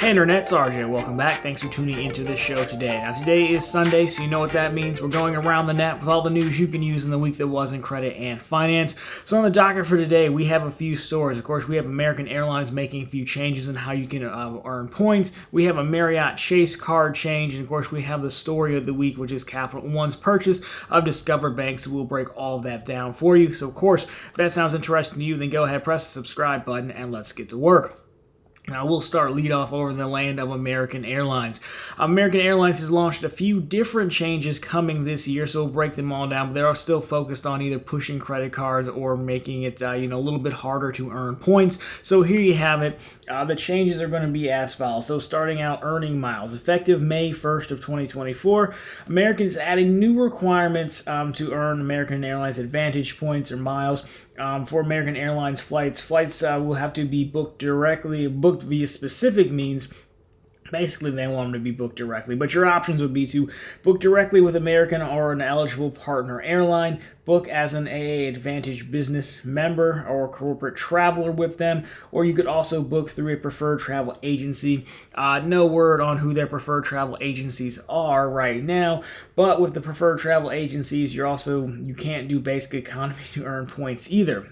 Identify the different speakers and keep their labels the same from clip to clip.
Speaker 1: Hey Internet, it's RJ. Welcome back. Thanks for tuning into this show today. Now today is Sunday, so you know what that means. We're going around the net with all the news you can use in the week that was in credit and finance. So on the docket for today, we have a few stories. Of course, we have American Airlines making a few changes in how you can earn points. We have a Marriott Chase card change, and of course, we have the story of the week, which is Capital One's purchase of Discover Bank. So we'll break all of that down for you. So of course, if that sounds interesting to you, then go ahead, press the subscribe button, and let's get to work. Now, we'll start lead off over the land of American Airlines. American Airlines has launched a few different changes coming this year, so we'll break them all down, but they're still focused on either pushing credit cards or making it a little bit harder to earn points. So here you have it. The changes are going to be as follows. So starting out, earning miles. Effective May 1st of 2024, American is adding new requirements to earn American Airlines Advantage points or miles. For American Airlines flights will have to be booked via specific means. Basically, they want them to be booked directly, but your options would be to book directly with American or an eligible partner airline, book as an AA Advantage business member or corporate traveler with them, or you could also book through a preferred travel agency. No word on who their preferred travel agencies are right now, but with the preferred travel agencies, you can't do basic economy to earn points either.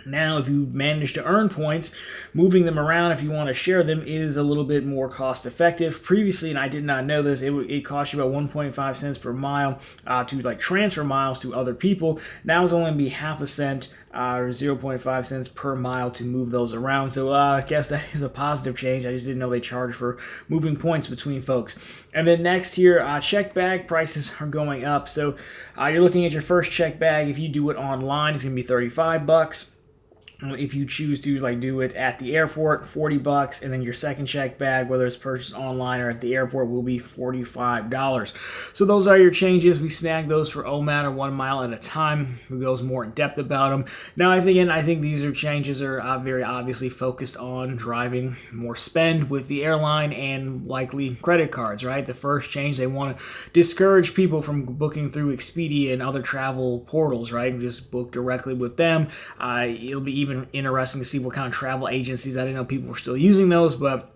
Speaker 1: Now, if you manage to earn points, moving them around if you want to share them is a little bit more cost effective. Previously, and I did not know this, it cost you about 1.5 cents per mile to transfer miles to other people. Now it's only going to be half a cent or 0.5 cents per mile to move those around. So I guess that is a positive change. I just didn't know they charge for moving points between folks. And then next here, check bag prices are going up. So you're looking at your first check bag. If you do it online, it's going to be $35. If you choose to do it at the airport, $40, and then your second check bag, whether it's purchased online or at the airport, will be $45. So those are your changes. We snag those for OMAT or 1 mile at a time. Who goes more in depth about them? Now, I think these changes are very obviously focused on driving more spend with the airline and likely credit cards. Right, the first change, they want to discourage people from booking through Expedia and other travel portals. Right, and just book directly with them. It'll be even interesting to see what kind of travel agencies. I didn't know people were still using those, but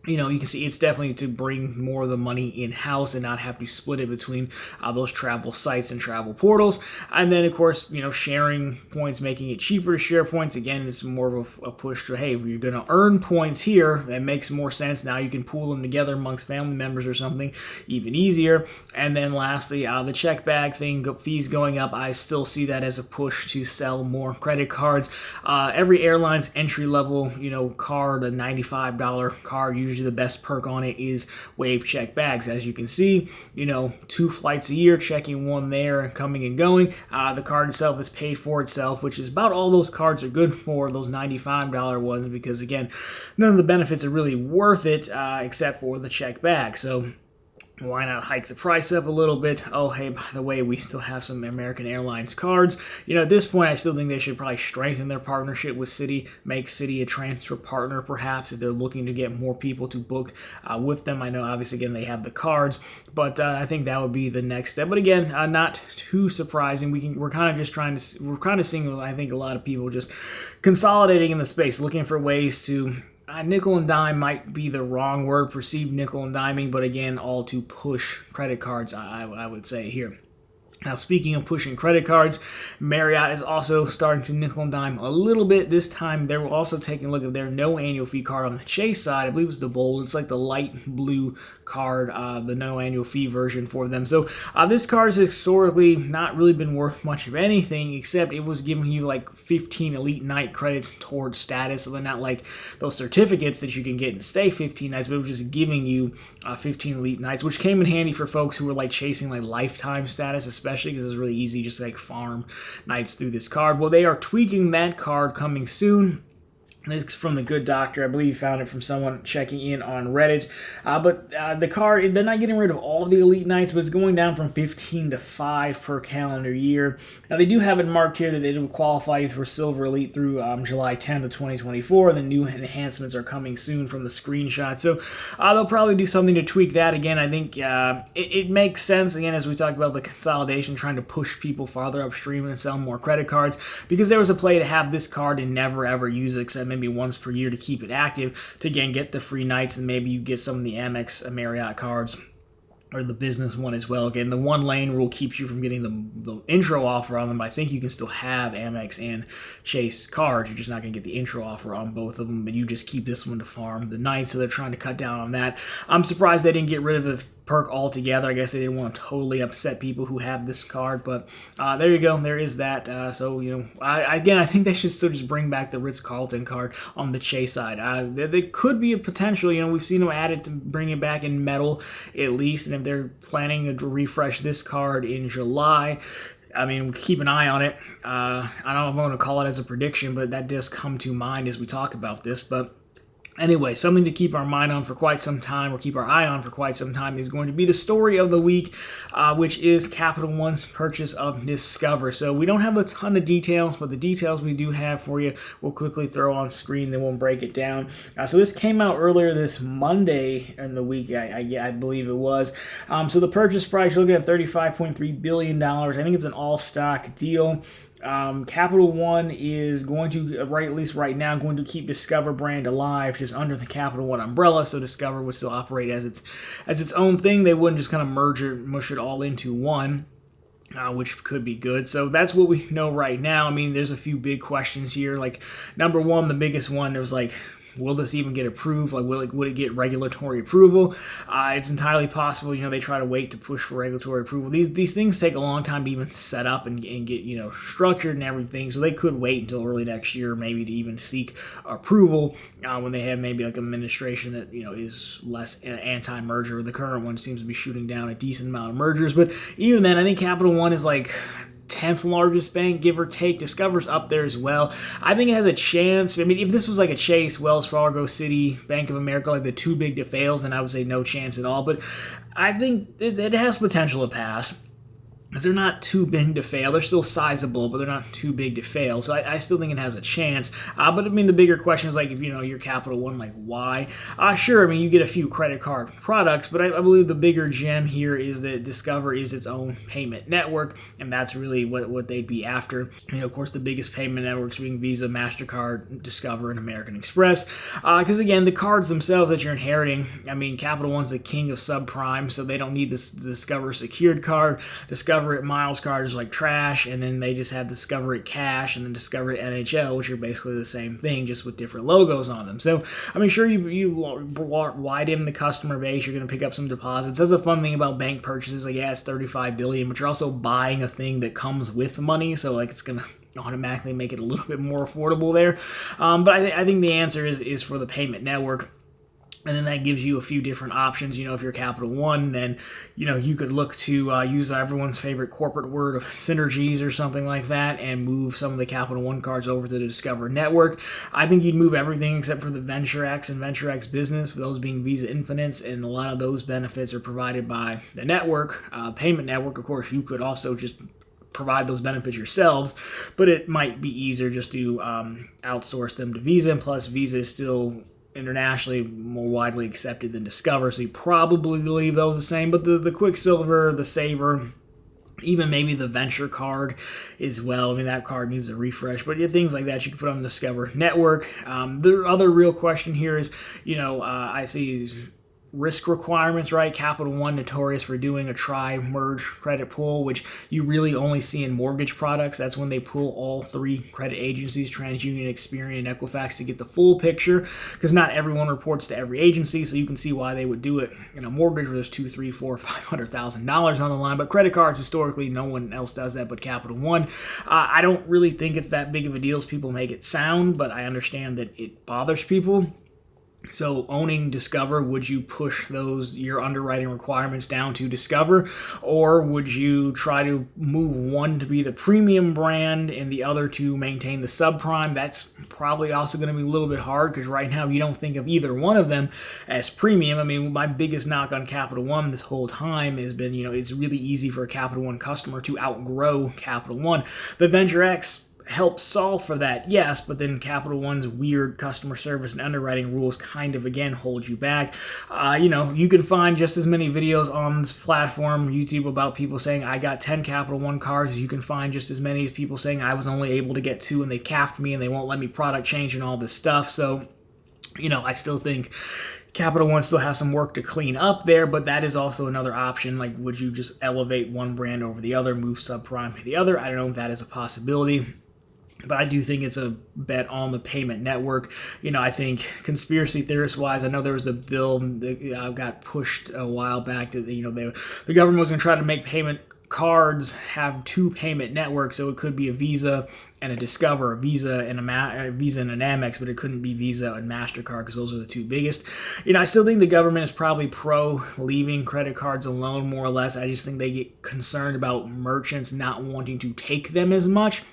Speaker 1: you can see it's definitely to bring more of the money in-house and not have to split it between those travel sites and travel portals. And then, of course, sharing points, making it cheaper to share points. Again, it's more of a push to, hey, if you're going to earn points here, that makes more sense. Now you can pool them together amongst family members or something, even easier. And then lastly, the check bag thing, fees going up. I still see that as a push to sell more credit cards. Every airline's entry-level, card, a $95 card, usually the best perk on it is wave check bags. As you can see, 2 flights a year, checking one there, coming and going. The card itself is paid for itself, which is about all those cards are good for, those $95 ones, because again, none of the benefits are really worth it except for the check bag. So why not hike the price up a little bit? Oh, hey, by the way, we still have some American Airlines cards. At this point, I still think they should probably strengthen their partnership with Citi, make Citi a transfer partner, perhaps, if they're looking to get more people to book with them. I know, obviously, again, they have the cards, but I think that would be the next step. But again, not too surprising. We're kind of seeing, I think, a lot of people just consolidating in the space, looking for ways to nickel and dime might be the wrong word, perceived nickel and diming, but again, all to push credit cards, I would say here. Now, speaking of pushing credit cards, Marriott is also starting to nickel and dime a little bit. This time, they're also taking a look at their no annual fee card on the Chase side. I believe it's the Bold. It's like the light blue card, the no annual fee version for them. So this card has historically not really been worth much of anything, except it was giving you 15 elite night credits towards status. So they're not like those certificates that you can get and stay 15 nights, but it was just giving you 15 elite nights, which came in handy for folks who were chasing lifetime status, especially because it's really easy just to farm nights through this card. Well, they are tweaking that card coming soon. This is from the Good Doctor. I believe you found it from someone checking in on Reddit. But the card, they're not getting rid of all of the elite nights, but it's going down from 15 to 5 per calendar year. Now, they do have it marked here that they will qualify you for Silver Elite through July 10th of 2024. The new enhancements are coming soon from the screenshot. So they'll probably do something to tweak that. Again, I think it makes sense, again, as we talked about the consolidation, trying to push people farther upstream and sell more credit cards, because there was a play to have this card and never, ever use it, except maybe maybe once per year to keep it active to, again, get the free nights, and maybe you get some of the Amex Marriott cards or the business one as well. Again, the one lane rule keeps you from getting the intro offer on them. I think you can still have Amex and Chase cards. You're just not going to get the intro offer on both of them, but you just keep this one to farm the night, so they're trying to cut down on that. I'm surprised they didn't get rid of the perk altogether. I guess they didn't want to totally upset people who have this card, but there you go. There is that. So, I think they should still just bring back the Ritz-Carlton card on the Chase side. There could be a potential. We've seen them add it to bring it back in metal at least, and if they're planning to refresh this card in July, I mean, keep an eye on it. I don't know if I'm going to call it as a prediction, but that does come to mind as we talk about this. But anyway, something to keep our mind on for quite some time, or keep our eye on for quite some time, is going to be the story of the week, which is Capital One's purchase of Discover. So we don't have a ton of details, but the details we do have for you, we'll quickly throw on screen, then we'll break it down. So this came out earlier this Monday in the week, I believe it was. So the purchase price, you're looking at $35.3 billion. I think it's an all-stock deal. Capital One is going to, at least right now, going to keep Discover brand alive, just under the Capital One umbrella, so Discover would still operate as its own thing. They wouldn't just kind of mush it all into one. Which could be good. So that's what we know right now. I mean, there's a few big questions here. Like, number one, the biggest one, there was like, will this even get approved? Like, would it get regulatory approval? It's entirely possible. They try to wait to push for regulatory approval. These things take a long time to even set up and get structured and everything. So they could wait until early next year, maybe, to even seek approval when they have maybe like an administration that is less anti-merger. The current one seems to be shooting down a decent amount of mergers. But even then, I think Capital One is like 10th largest bank, give or take. Discover's up there as well. I think it has a chance. I mean, if this was like a Chase, Wells Fargo, Citi, Bank of America, like the too big to fails, then I would say no chance at all. But I think it has potential to pass, because they're not too big to fail. They're still sizable, but they're not too big to fail. So I still think it has a chance. But I mean, the bigger question is, like, if you're Capital One, like, why? Sure, I mean, you get a few credit card products, but I believe the bigger gem here is that Discover is its own payment network, and that's really what they'd be after. Of course, the biggest payment networks being Visa, MasterCard, Discover, and American Express. Because, again, the cards themselves that you're inheriting, I mean, Capital One's the king of subprime, so they don't need this Discover secured card. Discover at Miles card is like trash, and then they just have Discover at Cash and then Discover at NHL, which are basically the same thing, just with different logos on them. So, I mean, sure, you widen the customer base, you're going to pick up some deposits. That's a fun thing about bank purchases. Like, yeah, it's $35 billion, but you're also buying a thing that comes with money, so like it's going to automatically make it a little bit more affordable there. But I think the answer is for the payment network. And then that gives you a few different options. If you're Capital One, then, you could look to use everyone's favorite corporate word of synergies or something like that, and move some of the Capital One cards over to the Discover network. I think you'd move everything except for the Venture X and Venture X Business, for those being Visa Infinites, and a lot of those benefits are provided by the network, payment network. Of course, you could also just provide those benefits yourselves, but it might be easier just to outsource them to Visa, and plus Visa is still internationally more widely accepted than Discover, so you probably leave those the same. But the Quicksilver, the Saver, even maybe the Venture card as well. I mean, that card needs a refresh, but things like that you can put on the Discover network. The other real question here is, I see risk requirements, right? Capital One notorious for doing a try-merge credit pool, which you really only see in mortgage products. That's when they pull all three credit agencies, TransUnion, Experian, and Equifax, to get the full picture, because not everyone reports to every agency, so you can see why they would do it in a mortgage where there's $200,000, $300,000, $500,000 on the line. But credit cards, historically, no one else does that but Capital One. I don't really think it's that big of a deal as people make it sound, but I understand that it bothers people. So owning Discover, would you push your underwriting requirements down to Discover, or would you try to move one to be the premium brand and the other to maintain the subprime? That's probably also going to be a little bit hard, because right now you don't think of either one of them as premium. I mean, my biggest knock on Capital One this whole time has been, it's really easy for a Capital One customer to outgrow Capital One. The Venture X help solve for that, yes, but then Capital One's weird customer service and underwriting rules kind of, again, hold you back. You can find just as many videos on this platform, YouTube, about people saying, I got 10 Capital One cards. You can find just as many as people saying, I was only able to get 2 and they capped me and they won't let me product change and all this stuff. So, I still think Capital One still has some work to clean up there, but that is also another option. Like, would you just elevate one brand over the other, move subprime to the other? I don't know if that is a possibility. But I do think it's a bet on the payment network. I think conspiracy theorist-wise, I know there was a bill that got pushed a while back that, the government was going to try to make payment cards have 2 payment networks, so it could be a Visa and a Discover, a Visa and an Amex, but it couldn't be Visa and MasterCard because those are the 2 biggest. I still think the government is probably pro leaving credit cards alone, more or less. I just think they get concerned about merchants not wanting to take them as much.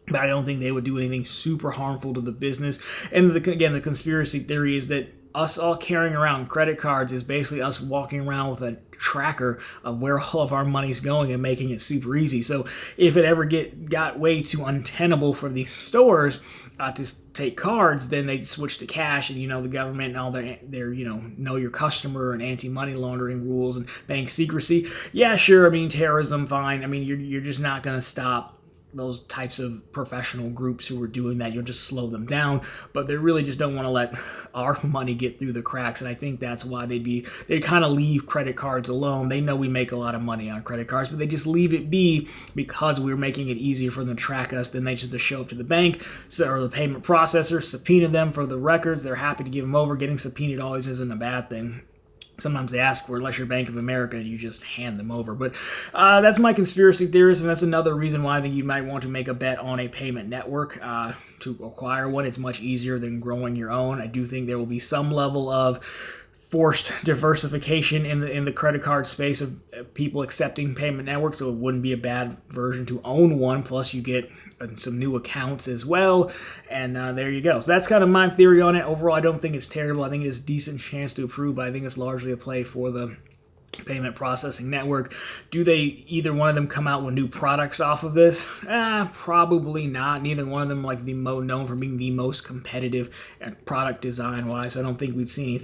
Speaker 1: But I don't think they would do anything super harmful to the business. And again, the conspiracy theory is that us all carrying around credit cards is basically us walking around with a tracker of where all of our money's going and making it super easy. So if it ever got way too untenable for these stores to take cards, then they switch to cash, and the government and all their know your customer and anti-money laundering rules and bank secrecy. Yeah, sure. Terrorism, fine. You're just not going to stop those types of professional groups who are doing that. You'll just slow them down, but they really just don't want to let our money get through the cracks. And I think that's why they kind of leave credit cards alone. They know we make a lot of money on credit cards, but they just leave it be because we're making it easier for them to track us. Then they just show up to the bank or the payment processor, subpoena them for the records. They're happy to give them over. Getting subpoenaed always isn't a bad thing. Sometimes they ask for, unless you're Bank of America, you just hand them over. But that's my conspiracy theorist, and that's another reason why I think you might want to make a bet on a payment network to acquire one. It's much easier than growing your own. I do think there will be some level of forced diversification in the credit card space of people accepting payment networks, so it wouldn't be a bad version to own one. Plus, you get some new accounts as well, and there you go. So that's kind of my theory on it. Overall, I don't think it's terrible. I think it's a decent chance to approve, but I think it's largely a play for the payment processing network. Do they, either one of them, come out with new products off of this? Probably not. Neither one of them the known for being the most competitive product design wise. I don't think we'd see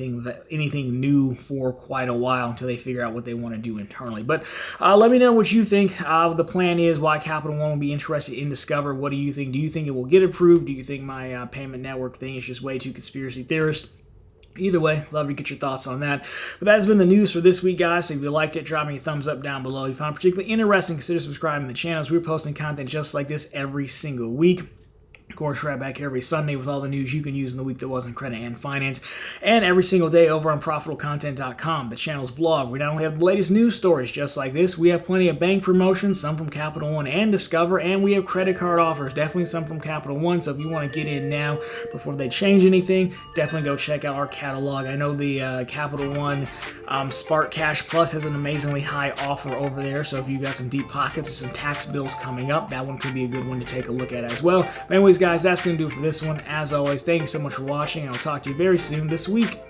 Speaker 1: anything new for quite a while until they figure out what they want to do internally. But let me know what you think the plan is, why Capital One will be interested in Discover. What do you think? Do you think it will get approved? Do you think my payment network thing is just way too conspiracy theorist? Either way, love to get your thoughts on that. But that has been the news for this week, guys. So if you liked it, drop me a thumbs up down below. If you found it particularly interesting, consider subscribing to the channel. We're posting content just like this every single week. Of course, right back here every Sunday with all the news you can use in the week that was in credit and finance. And every single day over on ProfitableContent.com, the channel's blog. We not only have the latest news stories just like this, we have plenty of bank promotions, some from Capital One and Discover, and we have credit card offers, definitely some from Capital One. So if you want to get in now before they change anything, definitely go check out our catalog. I know the Capital One Spark Cash Plus has an amazingly high offer over there. So if you got some deep pockets or some tax bills coming up, that one could be a good one to take a look at as well. But anyways, guys, that's going to do it for this one. As always, thank you so much for watching, and I'll talk to you very soon this week.